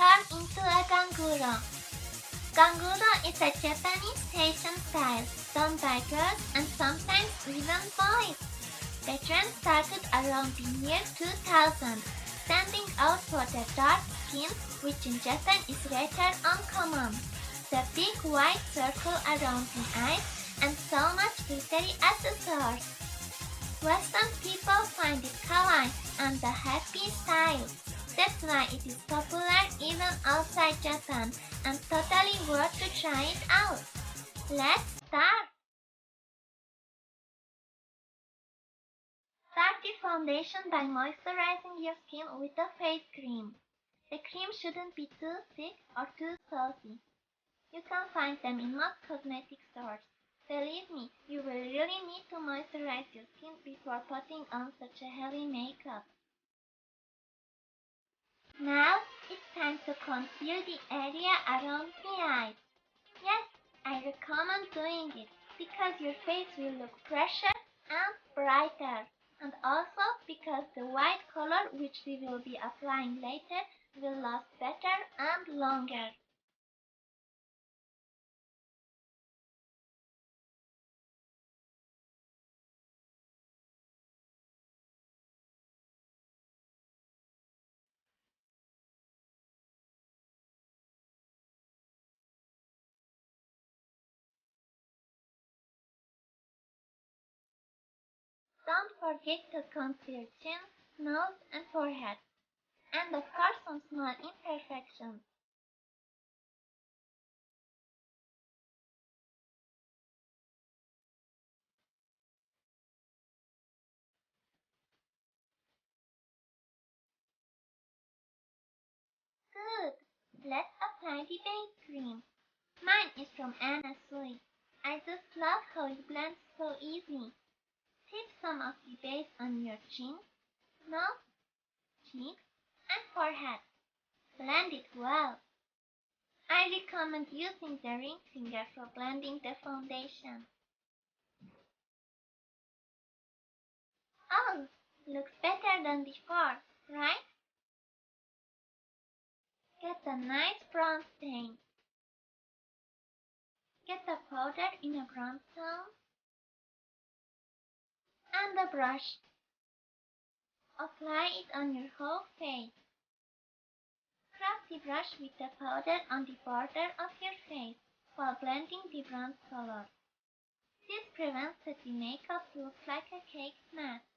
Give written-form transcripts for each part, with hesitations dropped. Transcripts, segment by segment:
Turn into a ganguro. Ganguro is a Japanese fashion style done by girls and sometimes even boys. The trend started around the year 2000, standing out for their dark skin, which in Japan is rather uncommon, the big white circle around the eyes, and so much glittery accessoires. Western people find it kawaii and a happy style. That's why it is popular even outside Japan and totally worth to try it out. Let's start! Start the foundation by moisturizing your skin with a face cream. The cream shouldn't be too thick or too saucy. You can find them in most cosmetic stores. Believe me, you will really need to moisturize your skin before putting on such a heavy makeup. Now, it's time to conceal the area around the eyes. Yes, I recommend doing it because your face will look fresher and brighter. And also because the white color which we will be applying later will last better and longer. Don't forget to conceal chin, nose and forehead. And of course some small imperfections. Good. Let's apply the base cream. Mine is from Anna Sui. I just love how it blends so easy. Tip some of the base on your chin, nose, cheeks, and forehead. Blend it well. I recommend using the ring finger for blending the foundation. Oh, looks better than before, right? Get a nice brown stain. Get the powder in a brown tone. And a brush. Apply it on your whole face. Rub the brush with the powder on the border of your face while blending the bronze color. This prevents that the makeup looks like a cake mask.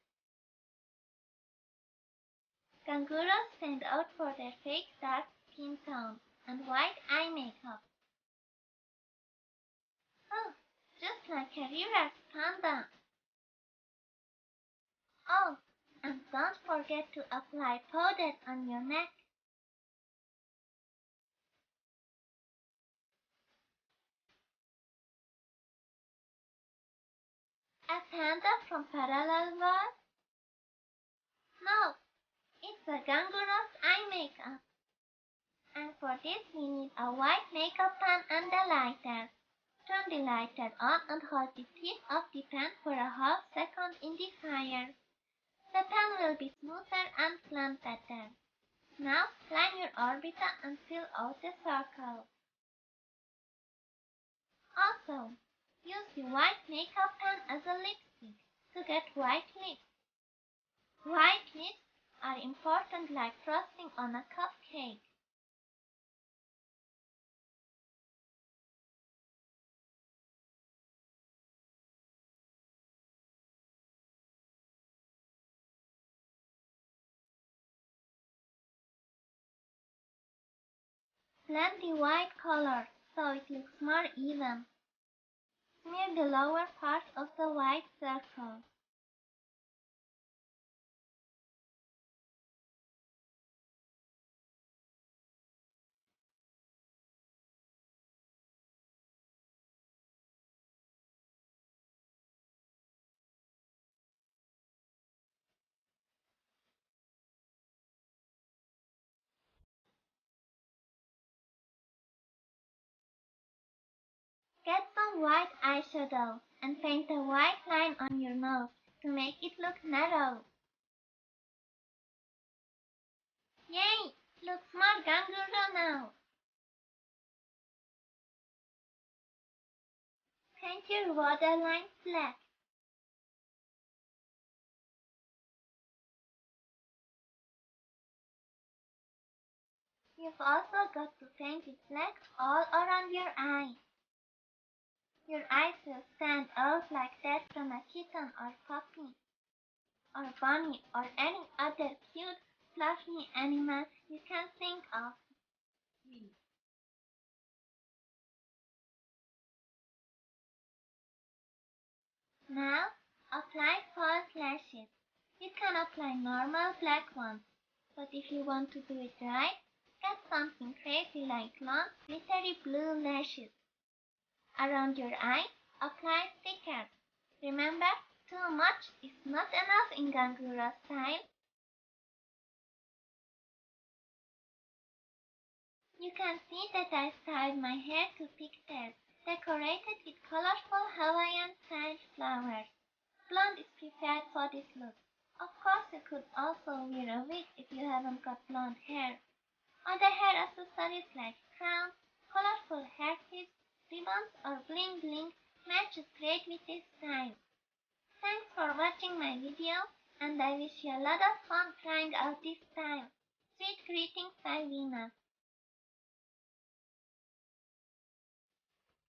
Ganguros stand out for their fake dark skin tone and white eye makeup. Oh, just like a relaxed panda. Oh, and don't forget to apply powder on your neck. A panda from Parallel World? No, it's a Ganguro's eye makeup. And for this we need a white makeup pan and a lighter. Turn the lighter on and hold the tip of the pan for a half second in the fire. The pan will be smoother and blend better. Now line your orbita and fill out the circle. Also, use the white makeup pan as a lipstick to get white lips. White lips are important like frosting on a cupcake. Blend the white color so it looks more even. Smear the lower part of the white circle. Get some white eyeshadow and paint a white line on your nose to make it look narrow. Yay! Looks more Ganguro now. Paint your waterline black. You've also got to paint it black all around your eye. Your eyes will stand out like that from a kitten or puppy, or bunny, or any other cute, fluffy animal you can think of. Now, apply false lashes. You can apply normal black ones, but if you want to do it right, get something crazy like long, glittery blue lashes. Around your eye, apply stickers. Remember, too much is not enough in Ganguro style. You can see that I styled my hair to pigtails, decorated with colorful Hawaiian style flowers. Blonde is preferred for this look. Of course, you could also wear a wig if you haven't got blonde hair. Other hair accessories like crowns, colorful hair clips, ribbons, or bling bling matches great with this style. Thanks for watching my video, and I wish you a lot of fun trying out this style. Sweet greetings by Vina.